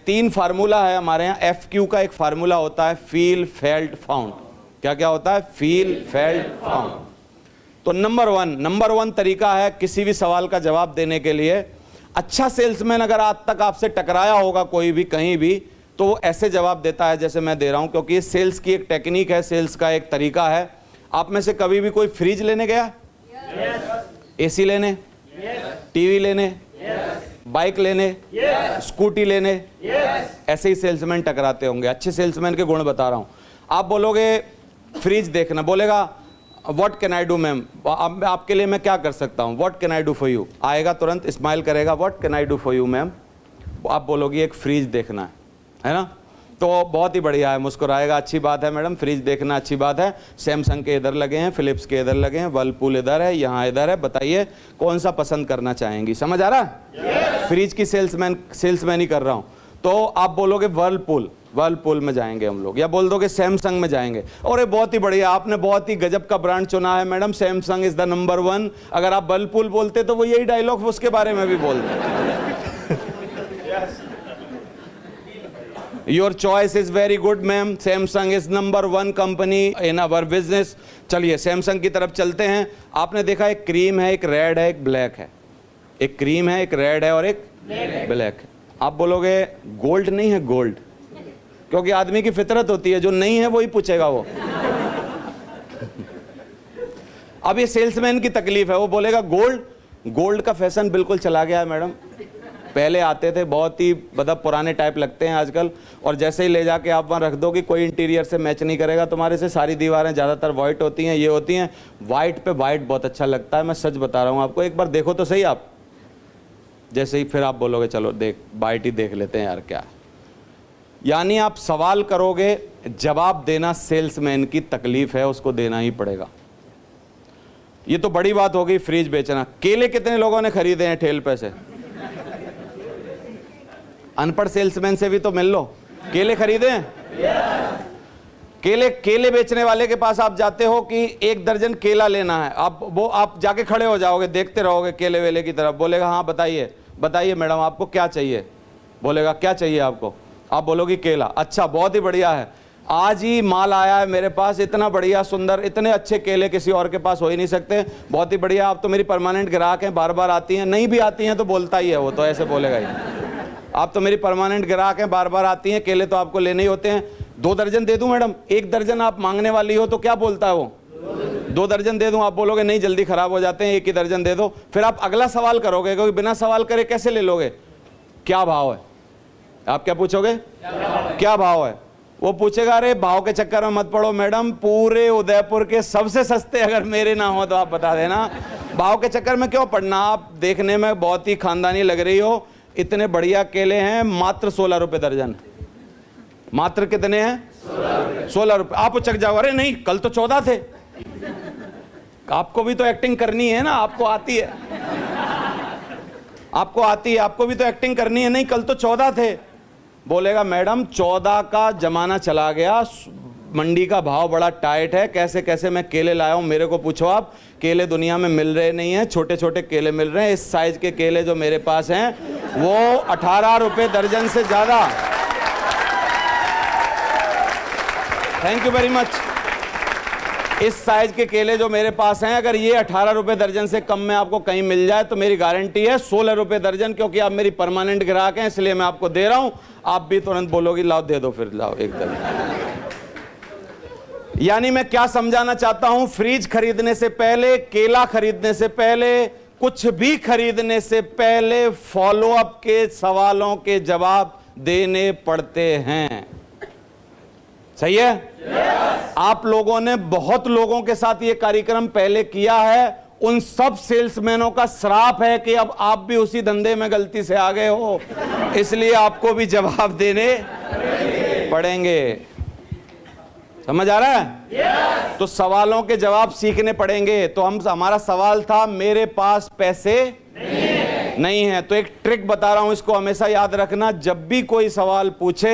3 formula है हमारे यहाँ। FQ का एक फार्मूला होता है फील, फेल्ट, फाउंड। क्या क्या होता है? Feel, felt, found. तो नंबर वन तरीका है किसी भी सवाल का जवाब देने के लिए। अच्छा सेल्समैन अगर आज तक आपसे टकराया होगा कोई भी कहीं भी, तो वो ऐसे जवाब देता है जैसे मैं दे रहा हूं, क्योंकि ये सेल्स की एक टेक्निक है, सेल्स का एक तरीका है। आप में से कभी भी कोई फ्रिज लेने गया? एसी लेने, टीवी लेने, बाइक लेने, स्कूटी लेने, ऐसे ही सेल्समैन टकराते होंगे। अच्छे सेल्समैन के गुण बता रहा हूं। आप बोलोगे फ्रिज देखना, बोलेगा what can I do ma'am, आपके लिए मैं क्या कर सकता हूं, what can I do for you. आएगा तुरंत, स्माइल करेगा, what can I do for you ma'am. आप बोलोगे एक फ्रिज देखना है ना, तो बहुत ही बढ़िया है, मुस्कुराएगा, अच्छी बात है मैडम, फ्रिज देखना अच्छी बात है। सैमसंग के इधर लगे हैं, फिलिप्स के इधर लगे हैं, वर्लपूल इधर है, यहाँ इधर है, बताइए कौन सा पसंद करना चाहेंगी। समझ आ रहा है? फ्रिज की सेल्समैन ही कर रहा हूँ। तो आप बोलोगे वर्लपूल में जाएंगे हम लोग, या बोल दोगे सैमसंग में जाएंगे। और ये बहुत ही बढ़िया, आपने बहुत ही गजब का ब्रांड चुना है madam, Samsung is the number 1। अगर आप वर्लपूल बोलते तो वो यही डायलॉग उसके बारे में भी बोलते। Your choice is very good ma'am, Samsung is number 1 company in our business. चलिए सैमसंग की तरफ चलते हैं। आपने देखा एक क्रीम है, एक रेड है, एक ब्लैक है। एक क्रीम है, एक रेड है और एक ब्लैक है। आप बोलोगे गोल्ड नहीं है? गोल्ड, क्योंकि आदमी की फितरत होती है, जो नहीं है वही पूछेगा वो। अब ये सेल्समैन की तकलीफ है, वो बोलेगा गोल्ड का फैशन बिल्कुल चला गया है मैडम। पहले आते थे, बहुत ही मतलब पुराने टाइप लगते हैं आजकल, और जैसे ही ले जाके आप वहाँ रख दो कि कोई इंटीरियर से मैच नहीं करेगा तुम्हारे से। सारी दीवारें ज़्यादातर वाइट होती हैं, ये होती हैं। वाइट पे वाइट बहुत अच्छा लगता है, मैं सच बता रहा हूँ आपको। एक बार देखो तो सही आप, जैसे ही फिर आप बोलोगे चलो वाइट ही देख लेते हैं यार क्या। यानी आप सवाल करोगे, जवाब देना सेल्समैन की तकलीफ है, उसको देना ही पड़ेगा। ये तो बड़ी बात हो गई फ्रिज बेचना। केले कितने लोगों ने खरीदे हैं ठेल पे से? अनपढ़ सेल्समैन से भी तो मिल लो। केले खरीदे हैं? केले बेचने वाले के पास आप जाते हो कि 1 दर्जन केला लेना है, आप जाके खड़े हो जाओगे, देखते रहोगे केले वेले की तरफ। बोलेगा हाँ बताइए मैडम आपको क्या चाहिए। बोलेगा क्या चाहिए आपको? आप बोलोगे केला। अच्छा बहुत ही बढ़िया है, आज ही माल आया है मेरे पास, इतना बढ़िया सुंदर, इतने अच्छे केले किसी और के पास हो ही नहीं सकते, बहुत ही बढ़िया, आप तो मेरी परमानेंट ग्राहक हैं, बार बार आती हैं। नहीं भी आती हैं तो बोलता ही है वो, तो ऐसे बोलेगा ही, आप तो मेरी परमानेंट ग्राहक हैं, बार बार आती हैं, केले तो आपको लेने ही होते हैं। 2 दर्जन दे दूं मैडम? 1 दर्जन आप मांगने वाली हो तो क्या बोलता है वो? 2 दर्जन दे दूं? आप बोलोगे नहीं जल्दी खराब हो जाते हैं, 1 ही दर्जन दे दो। फिर आप अगला सवाल करोगे, क्योंकि बिना सवाल करे कैसे ले लोगे? क्या भाव है? आप क्या पूछोगे? क्या भाव है? वो पूछेगा अरे भाव के चक्कर में मत पड़ो मैडम, पूरे उदयपुर के सबसे सस्ते अगर मेरे ना हो तो आप बता देना। भाव के चक्कर में क्यों पड़ना? आप देखने में बहुत ही खानदानी लग रही हो, इतने बढ़िया केले हैं, मात्र 16 रुपए दर्जन। मात्र कितने हैं? 16 रुपए। आप उचक जाओ, अरे नहीं कल तो 14 थे। आपको भी तो एक्टिंग करनी है ना, आपको आती है, आपको भी तो एक्टिंग करनी है। नहीं कल तो 14 थे। बोलेगा मैडम 14 का जमाना चला गया, मंडी का भाव बड़ा टाइट है, कैसे कैसे मैं केले लाया हूं, मेरे को पूछो आप। केले दुनिया में मिल रहे नहीं हैं, छोटे छोटे केले मिल रहे हैं। इस साइज के केले जो मेरे पास हैं वो 18 रुपए दर्जन से ज्यादा। Thank you very much. इस साइज के केले जो मेरे पास हैं, अगर ये 18 रुपए दर्जन से कम में आपको कहीं मिल जाए तो मेरी गारंटी है 16 रुपए दर्जन, क्योंकि आप मेरी परमानेंट ग्राहक हैं, इसलिए मैं आपको दे रहा हूं। आप भी तुरंत बोलोगी लाओ दे दो, फिर लाओ एक दर्जन। यानी मैं क्या समझाना चाहता हूं, फ्रिज खरीदने से पहले, केला खरीदने से पहले, कुछ भी खरीदने से पहले फॉलो अप के सवालों के जवाब देने पड़ते हैं। सही है? yes. आप लोगों ने बहुत लोगों के साथ ये कार्यक्रम पहले किया है, उन सब सेल्समैनों का श्राप है कि अब आप भी उसी धंधे में गलती से आ गए हो, इसलिए आपको भी जवाब देने पड़ेंगे। समझज आ रहा है? yes. तो सवालों के जवाब सीखने पड़ेंगे। तो हमारा सवाल था मेरे पास पैसे नहीं है। तो एक ट्रिक बता रहा हूं, इसको हमेशा याद रखना। जब भी कोई सवाल पूछे,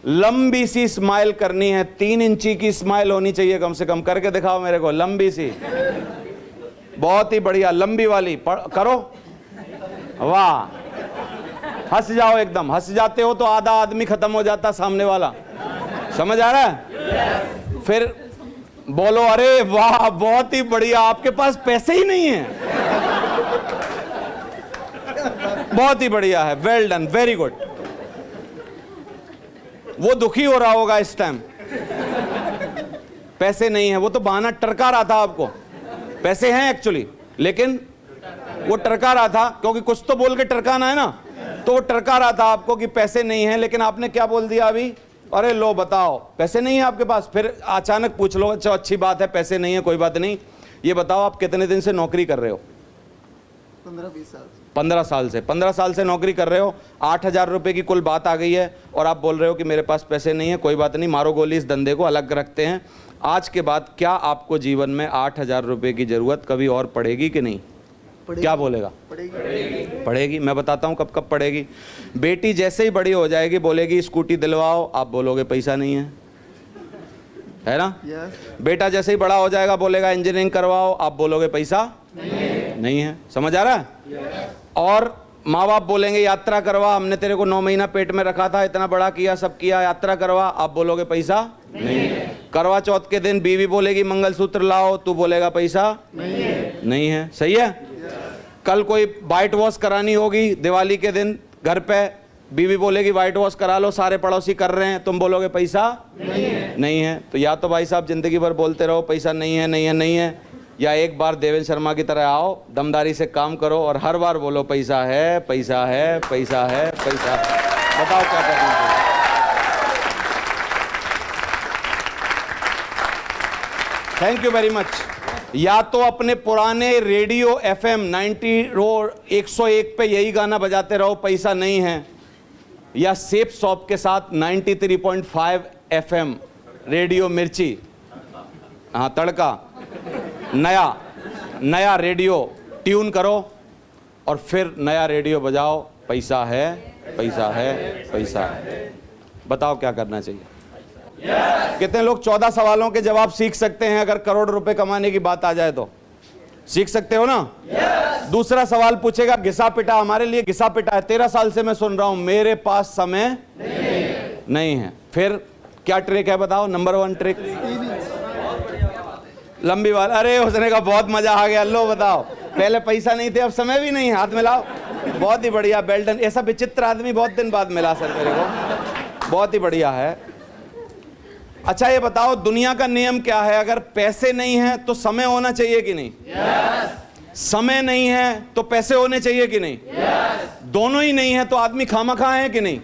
लंबी सी स्माइल करनी है, 3 इंची की स्माइल होनी चाहिए कम से कम। करके दिखाओ मेरे को, लंबी सी, बहुत ही बढ़िया लंबी वाली करो। वाह हंस जाओ एकदम, हंस जाते हो तो आधा आदमी खत्म हो जाता सामने वाला, समझ आ रहा है? फिर बोलो अरे वाह बहुत ही बढ़िया, आपके पास पैसे ही नहीं है, बहुत ही बढ़िया है, वेल डन, वेरी गुड। वो दुखी हो रहा होगा इस टाइम, पैसे नहीं है, वो तो बहाना टरका रहा था आपको, पैसे हैं एक्चुअली लेकिन वो टरका रहा था, क्योंकि कुछ तो बोल के टरकाना है ना, तो वो टरका रहा था आपको कि पैसे नहीं है, लेकिन आपने क्या बोल दिया अभी, अरे लो बताओ पैसे नहीं है आपके पास। फिर अचानक पूछ लो, अच्छा अच्छी बात है पैसे नहीं है, कोई बात नहीं, ये बताओ आप कितने दिन से नौकरी कर रहे हो? 15-20 साल। 15 साल से, 15 साल से नौकरी कर रहे हो, 8,000 रुपए की कुल बात आ गई है और आप बोल रहे हो कि मेरे पास पैसे नहीं है, कोई बात नहीं, मारो गोली, इस धंधे को अलग रखते हैं। आज के बाद क्या आपको जीवन में 8,000 रुपए की जरूरत कभी और पड़ेगी कि नहीं? क्या बोलेगा? पड़ेगी। मैं बताता हूँ कब कब पड़ेगी। बेटी जैसे ही बड़ी हो जाएगी बोलेगी स्कूटी दिलवाओ, आप बोलोगे पैसा नहीं है ना? बेटा जैसे ही बड़ा हो जाएगा बोलेगा इंजीनियरिंग करवाओ, आप बोलोगे पैसा नहीं है। समझ आ रहा है? और माँ बाप बोलेंगे यात्रा करवा, हमने तेरे को 9 महीना पेट में रखा था, इतना बड़ा किया, सब किया, यात्रा करवा, आप बोलोगे पैसा नहीं है। करवा चौथ के दिन बीवी बोलेगी मंगलसूत्र लाओ, तू बोलेगा पैसा नहीं है। सही है? कल कोई वाइट वॉश करानी होगी दिवाली के दिन घर पे, बीवी बोलेगी वाइट वॉश करा लो, सारे पड़ोसी कर रहे हैं, तुम बोलोगे पैसा नहीं है। तो या तो भाई साहब जिंदगी भर बोलते रहो पैसा नहीं है नहीं है नहीं है, या एक बार देवेंद्र शर्मा की तरह आओ, दमदारी से काम करो और हर बार बोलो पैसा है पैसा है पैसा है पैसा है। बताओ क्या करना चाहिए? Thank you very much. या तो अपने पुराने रेडियो FM 101 पे यही गाना बजाते रहो पैसा नहीं है, या सेप शॉप के साथ 93.5 FM रेडियो मिर्ची, हाँ तड़का, नया रेडियो ट्यून करो और फिर नया रेडियो बजाओ, पैसा है पैसा है पैसा है। बताओ क्या करना चाहिए? कितने लोग 14 सवालों के जवाब सीख सकते हैं? अगर करोड़ रुपए कमाने की बात आ जाए तो सीख सकते हो ना? दूसरा सवाल पूछेगा घिसा पिटा, हमारे लिए घिसा पिटा है, 13 साल से मैं सुन रहा हूं, मेरे पास समय नहीं है। फिर क्या ट्रिक है बताओ? नंबर 1 ट्रिक लंबी बात। अरे उसने कहा बहुत मजा आ गया, लो बताओ, पहले पैसा नहीं थे अब समय भी नहीं है, हाथ मिलाओ। बहुत ही बढ़िया, बेल्टन। ऐसा विचित्र आदमी बहुत दिन बाद मिला सर मेरे को, बहुत ही बढ़िया है। अच्छा ये बताओ दुनिया का नियम क्या है? अगर पैसे नहीं है तो समय होना चाहिए कि नहीं? समय नहीं है तो पैसे होने चाहिए कि नहीं? दोनों ही नहीं है तो आदमी खामखा है कि नहीं?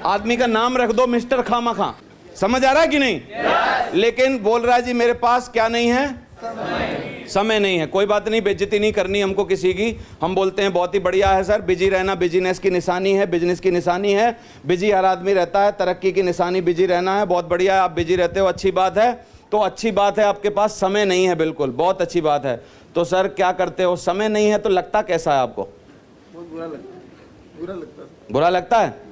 आदमी का नाम रख दो मिस्टर खामखा। समझ आ रहा है कि नहीं? लेकिन बोल रहा है जी मेरे पास क्या नहीं है? समय नहीं है। कोई बात नहीं, बेइज्जती नहीं करनी हमको किसी की। हम बोलते हैं बहुत ही बढ़िया है सर, बिजी रहना बिजनेस की निशानी है, बिजनेस की निशानी है, बिजी हर आदमी रहता है, तरक्की की निशानी बिजी रहना है। बहुत बढ़िया है, आप बिजी रहते हो, अच्छी बात है। तो अच्छी बात है आपके पास समय नहीं है, बिल्कुल बहुत अच्छी बात है। तो सर क्या करते हो? समय नहीं है तो लगता कैसा है आपको? बहुत बुरा लगता है। बुरा लगता है?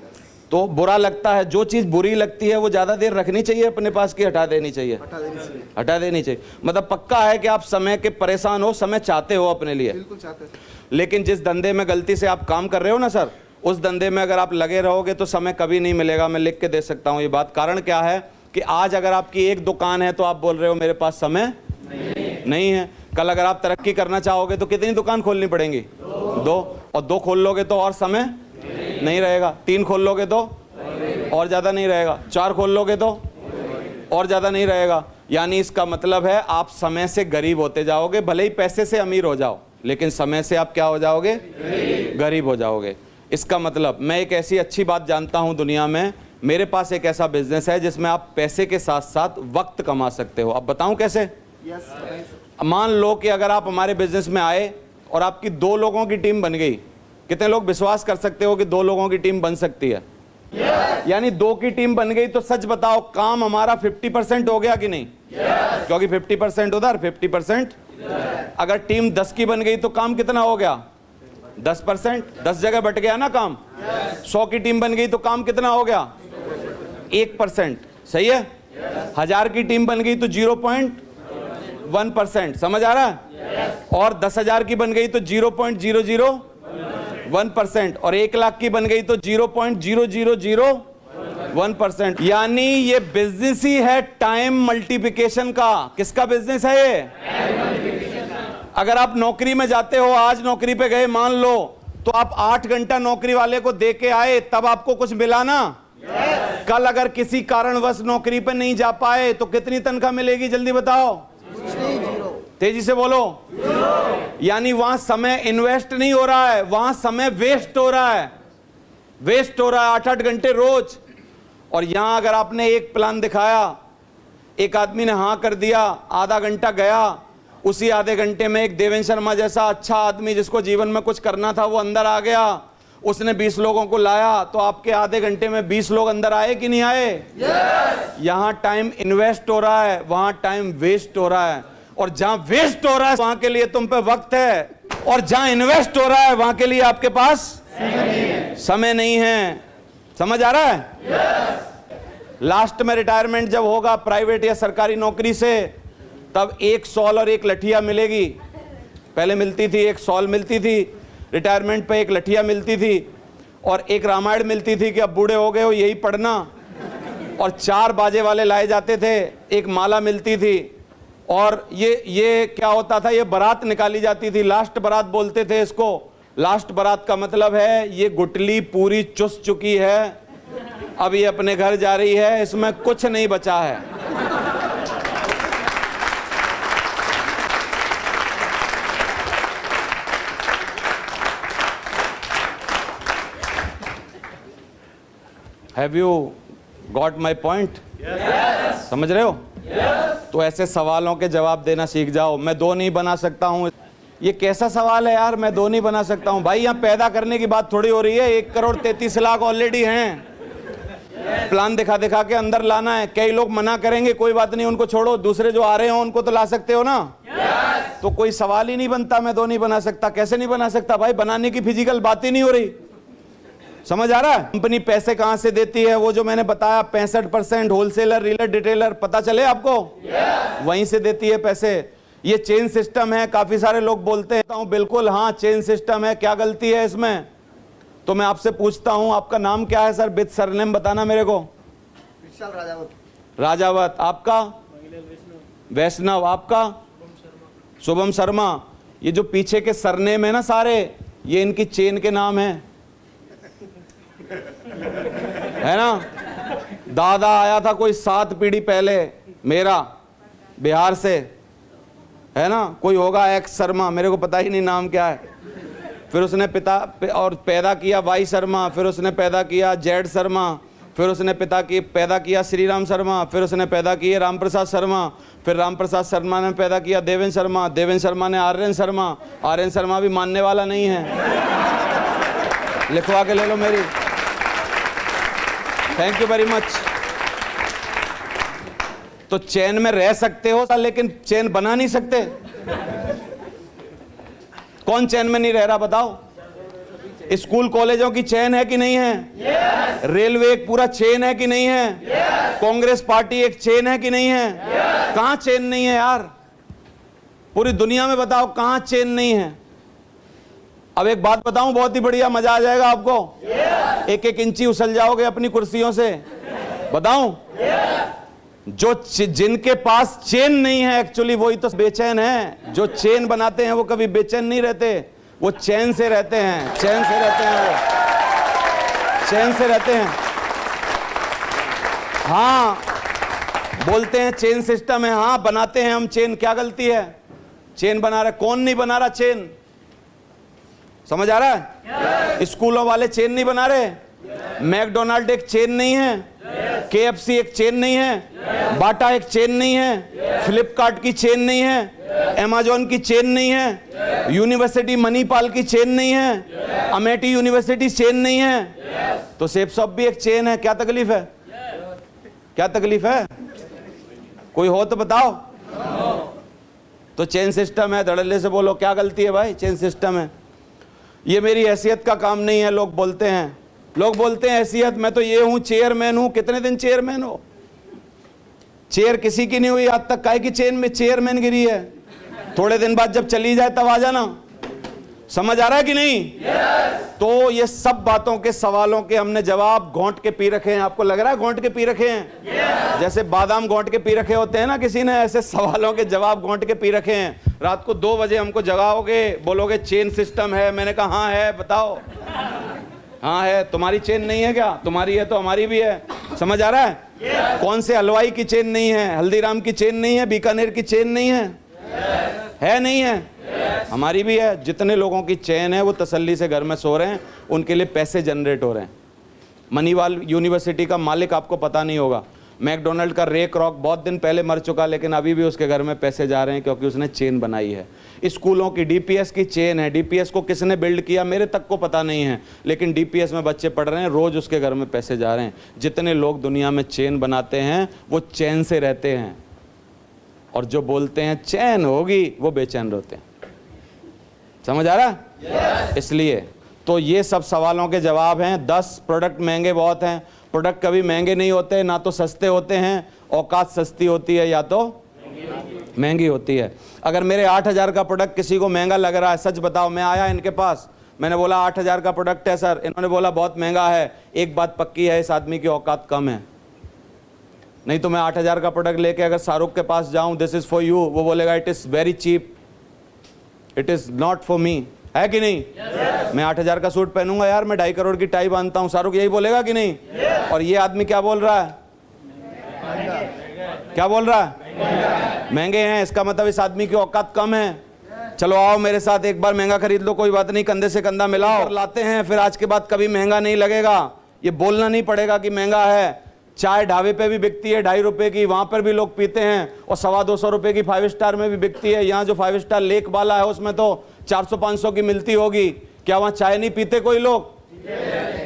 तो बुरा लगता है, जो चीज बुरी लगती है वो ज्यादा देर रखनी चाहिए अपने पास की हटा देनी चाहिए? हटा देनी चाहिए। मतलब पक्का है कि आप समय के परेशान हो, समय चाहते हो अपने लिए? बिल्कुल चाहते हैं। लेकिन जिस धंधे में गलती से आप काम कर रहे हो ना सर, उस धंधे में अगर आप लगे रहोगे तो समय कभी नहीं मिलेगा। मैं लिख के दे सकता हूँ ये बात। कारण क्या है कि आज अगर आपकी एक दुकान है तो आप बोल रहे हो मेरे पास समय नहीं है। कल अगर आप तरक्की करना चाहोगे तो कितनी दुकान खोलनी पड़ेंगी? 2, और 2 खोल लोगे तो और समय नहीं रहेगा। 3 खोल लोगे तो और ज्यादा नहीं रहेगा। 4 खोल लोगे तो और ज्यादा नहीं रहेगा। यानी इसका मतलब है आप समय से गरीब होते जाओगे। भले ही पैसे से अमीर हो जाओ, लेकिन समय से आप क्या हो जाओगे? गरीब हो जाओगे। इसका मतलब मैं एक ऐसी अच्छी बात जानता हूं दुनिया में, मेरे पास एक ऐसा बिजनेस है जिसमें आप पैसे के साथ साथ वक्त कमा सकते हो। अब बताऊं कैसे? मान लो कि अगर आप हमारे बिजनेस में आए और आपकी 2 लोगों की टीम बन गई, कितने लोग विश्वास कर सकते हो कि 2 लोगों की टीम बन सकती है? यानी 2 की टीम बन गई तो सच बताओ काम हमारा 50% हो गया कि नहीं? क्योंकि 50% उधर 50%। अगर टीम 10 की बन गई तो काम कितना हो गया? 10%। 10 जगह बट गया ना काम। 100 की टीम बन गई तो काम कितना हो गया? 1%। सही है? 1000 की टीम बन गई तो 0.1%। समझ आ रहा है? और 10,000 की बन गई तो 0.001%, और 1 लाख की बन गई तो 0.0001%। यानी ये बिजनेस ही है टाइम मल्टीप्लिकेशन का। किसका बिजनेस है ये? अगर आप नौकरी में जाते हो, आज नौकरी पे गए मान लो, तो आप 8 घंटा नौकरी वाले को दे के आए, तब आपको कुछ मिला ना? कल अगर किसी कारणवश नौकरी पे नहीं जा पाए तो कितनी तनख्वाह मिलेगी? जल्दी बताओ, तेजी से बोलो। यानी वहां समय इन्वेस्ट नहीं हो रहा है, वहां समय वेस्ट हो रहा है, वेस्ट हो रहा है 8-8 घंटे रोज। और यहां अगर आपने एक प्लान दिखाया, एक आदमी ने हां कर दिया, आधा घंटा गया, उसी आधे घंटे में एक देवेंद्र शर्मा जैसा अच्छा आदमी जिसको जीवन में कुछ करना था वो अंदर आ गया, उसने 20 लोगों को लाया, तो आपके आधे घंटे में 20 लोग अंदर आए कि नहीं आए? यहां टाइम इन्वेस्ट हो रहा है, वहां टाइम वेस्ट हो रहा है। और जहां वेस्ट हो रहा है वहां के लिए तुम पे वक्त है, और जहां इन्वेस्ट हो रहा है वहां के लिए आपके पास समय नहीं है। समझ आ रहा है? लास्ट में रिटायरमेंट जब होगा प्राइवेट या सरकारी नौकरी से, तब एक सॉल और एक लठिया मिलेगी। पहले मिलती थी, एक सॉल मिलती थी, रिटायरमेंट पे एक लठिया मिलती थी, और एक रामायण मिलती थी कि अब बूढ़े हो गए हो यही पढ़ना, और 4 बाजे वाले लाए जाते थे, एक माला मिलती थी। और ये क्या होता था, ये बारात निकाली जाती थी, लास्ट बारात बोलते थे इसको। लास्ट बारात का मतलब है ये गुटली पूरी चुस चुकी है, अब ये अपने घर जा रही है, इसमें कुछ नहीं बचा है। Have you got my point? Yes. समझ रहे हो? Yes. तो ऐसे सवालों के जवाब देना सीख जाओ। मैं 2 नहीं बना सकता हूँ, ये कैसा सवाल है यार, मैं 2 नहीं बना सकता हूँ? भाई यहाँ पैदा करने की बात थोड़ी हो रही है, 1,33,00,000 ऑलरेडी हैं, प्लान दिखा दिखा के अंदर लाना है। कई लोग मना करेंगे, कोई बात नहीं, उनको छोड़ो, दूसरे जो आ रहे हो उनको तो ला सकते हो ना? yes. तो कोई सवाल ही नहीं बनता, मैं 2 नहीं बना सकता। कैसे नहीं बना सकता भाई? बनाने की फिजिकल बात ही नहीं हो रही। समझ आ रहा है? कंपनी पैसे कहां से देती है, वो जो मैंने बताया 65% होलसेलर, रीलर, डिटेलर, पता चले आपको? yes. वहीं से देती है पैसे। ये चेन सिस्टम है, काफी सारे लोग बोलते हैं, बिल्कुल हाँ चेन सिस्टम है, क्या गलती है इसमें? तो मैं आपसे पूछता हूं, आपका नाम क्या है सर? विद सरनेम बताना मेरे को। विशाल राजावत। राजावत। आपका? वैष्णव। आपका? शुभम शर्मा। ये जो पीछे के सरनेम है ना सारे, ये इनकी चेन के नाम है ना? दादा आया था कोई 7 पीढ़ी पहले मेरा, बिहार से, है ना? कोई होगा एक्स शर्मा, मेरे को पता ही नहीं नाम क्या है। फिर उसने पिता और पैदा किया वाई शर्मा, फिर उसने पैदा किया जेड शर्मा, फिर उसने पैदा किया श्री राम शर्मा, फिर उसने पैदा किए राम प्रसाद शर्मा, फिर राम प्रसाद शर्मा ने पैदा किया देवेंद्र शर्मा, देवेंद्र शर्मा ने आर्यन शर्मा, आर्यन शर्मा भी मानने वाला नहीं है, लिखवा के ले लो मेरी। Thank you very much. तो चैन में रह सकते हो लेकिन चैन बना नहीं सकते। कौन चैन में नहीं रह रहा बताओ? स्कूल कॉलेजों की चैन है कि नहीं है? yes. रेलवे एक पूरा चेन है कि नहीं है? yes. कांग्रेस पार्टी एक चेन है कि नहीं है? yes. कहां चेन नहीं है यार? पूरी दुनिया में बताओ कहां चेन नहीं है? अब एक बात बताऊं, बहुत ही बढ़िया, मजा आ जाएगा आपको। yes. एक एक इंची उछल जाओगे अपनी कुर्सियों से। बताऊं? yes. जो जिनके पास चेन नहीं है एक्चुअली वही तो बेचैन है। जो चेन बनाते हैं वो कभी बेचैन नहीं रहते, वो चैन से रहते हैं, चैन से रहते हैं, वो चैन से रहते हैं। हाँ बोलते हैं चेन सिस्टम है, हाँ बनाते हैं हम चेन, क्या गलती है? चेन बना रहे, कौन नहीं बना रहा चेन? समझ आ रहा है? yes. स्कूलों वाले चेन नहीं बना रहे। yes. मैकडोनाल्ड एक चेन नहीं है। yes. KFC एक चेन नहीं है। yes. बाटा एक चेन नहीं है। yes. फ्लिपकार्ट की चेन नहीं है। yes. अमेजोन की चेन नहीं है। yes. यूनिवर्सिटी मणिपाल की चेन नहीं है। yes. अमेठी यूनिवर्सिटी चेन नहीं है। yes. तो सेफ शॉप भी एक चेन है, क्या तकलीफ है? yes. क्या तकलीफ है? कोई हो तो बताओ। no. तो चेन सिस्टम है, धड़ल्ले से बोलो क्या गलती है भाई? चेन सिस्टम है। ये मेरी हैसियत का काम नहीं है। लोग बोलते हैं हैसियत, मैं तो ये हूं, चेयरमैन हूं। कितने दिन चेयरमैन हो? चेयर किसी की नहीं हुई आज तक, काहे की चेन में चेयरमैन गिरी है? थोड़े दिन बाद जब चली जाए तब आ जाना। समझ आ रहा है कि नहीं? तो ये सब बातों के सवालों के हमने जवाब घोंट के पी रखे हैं। आपको लग रहा है घोंट के पी रखे हैं? जैसे बादाम घोंट के पी रखे होते हैं ना किसी ने, ऐसे सवालों के जवाब घोंट के पी रखे हैं। रात को 2 बजे हमको जगाओगे, बोलोगे चेन सिस्टम है। मैंने कहा हाँ है, बताओ। हाँ है। तुम्हारी चेन नहीं है क्या? तुम्हारी है तो हमारी भी है। समझ आ रहा है? कौन से हलवाई की चेन नहीं है? हल्दीराम की चेन नहीं है? बीकानेर की चेन नहीं है? है नहीं है? हमारी भी है। जितने लोगों की चेन है वो तसल्ली से घर में सो रहे हैं, उनके लिए पैसे जनरेट हो रहे हैं। मनीवाल यूनिवर्सिटी का मालिक आपको पता नहीं होगा, मैकडोनल्ड का रे क्रॉक बहुत दिन पहले मर चुका, लेकिन अभी भी उसके घर में पैसे जा रहे हैं क्योंकि उसने चेन बनाई है। स्कूलों की डीपीएस की चेन है। डीपीएस को किसने बिल्ड किया मेरे तक को पता नहीं है, लेकिन डीपीएस में बच्चे पढ़ रहे हैं, रोज उसके घर में पैसे जा रहे हैं। जितने लोग दुनिया में चेन बनाते हैं वो चैन से रहते हैं, और जो बोलते हैं चैन होगी वो बेचैन रहते हैं। समझ आ रहा? इसलिए तो ये सब सवालों के जवाब हैं। 10 प्रोडक्ट महंगे बहुत हैं। प्रोडक्ट कभी महंगे नहीं होते, ना तो सस्ते होते हैं। औकात सस्ती होती है या तो महंगी होती है। अगर मेरे 8,000 का प्रोडक्ट किसी को महंगा लग रहा है, सच बताओ, मैं आया इनके पास, मैंने बोला 8,000 का प्रोडक्ट है सर, इन्होंने बोला बहुत महंगा है, एक बात पक्की है, इस आदमी की औकात कम है। नहीं तो मैं 8,000 का प्रोडक्ट लेके अगर शाहरुख के पास जाऊं, दिस इज फॉर यू, वो बोलेगा it is very cheap, it is not for me. है कि नहीं? मैं 8,000 का सूट पहनूंगा यार, मैं 2.5 करोड़ की टाई बांधता हूं, शाहरुख यही बोलेगा कि नहीं? और ये आदमी क्या बोल रहा है? क्या बोल रहा है? महंगे हैं, इसका मतलब इस आदमी की औकात कम है। चलो आओ मेरे साथ, एक बार महंगा खरीद लो, कोई बात नहीं, कंधे से कंधा मिलाओ और लाते हैं, फिर आज के बाद कभी महंगा नहीं लगेगा। ये बोलना नहीं पड़ेगा कि महंगा है। चाय ढाबे पे भी बिकती है 2.5 रुपए की, वहां पर भी लोग पीते हैं, और 225 रुपए की 5 स्टार में भी बिकती है। यहाँ जो 5 स्टार लेक वाला है उसमें तो 400-500 की मिलती होगी। क्या वहां चाय नहीं पीते कोई लोग?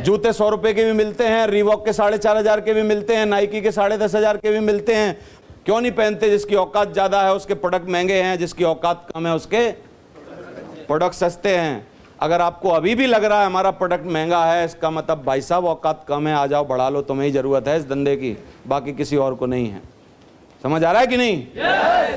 जूते 100 रुपए के भी मिलते हैं, रीवॉक के 4,500 के भी मिलते हैं, नाइकी के 10,500 के भी मिलते हैं। क्यों नहीं पहनते? जिसकी औकात ज्यादा है उसके प्रोडक्ट महंगे हैं, जिसकी औकात कम है उसके प्रोडक्ट सस्ते हैं। अगर आपको अभी भी लग रहा है हमारा प्रोडक्ट महंगा है, इसका मतलब भाई साहब औकात कम है, आ जाओ बढ़ा लो, तुम्हें ही जरूरत है इस धंधे की, बाकी किसी और को नहीं है। समझ आ रहा है कि नहीं?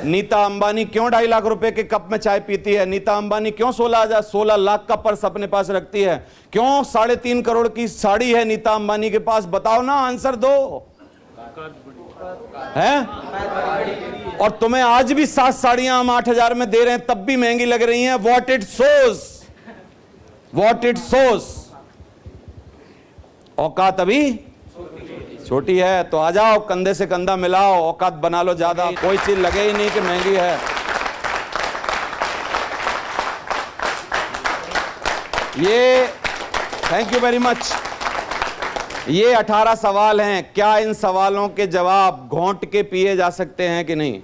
नीता अंबानी क्यों 2.5 लाख रुपए के कप में चाय पीती है? नीता अंबानी क्यों 16 लाख का पर्स अपने पास रखती है? क्यों 3.5 करोड़ की साड़ी है नीता अंबानी के पास? बताओ ना, आंसर दो। है? और तुम्हें आज भी 7 साड़ियां हम 8,000 में दे रहे हैं, तब भी महंगी लग रही हैं। What it shows, what it shows. औकात अभी छोटी है, तो आ जाओ, कंधे से कंधा मिलाओ, औकात बना लो ज्यादा। कोई चीज लगे ही नहीं कि महंगी है। ये थैंक यू वेरी मच। ये 18 सवाल हैं। क्या इन सवालों के जवाब घोंट के पिए जा सकते हैं कि नहीं?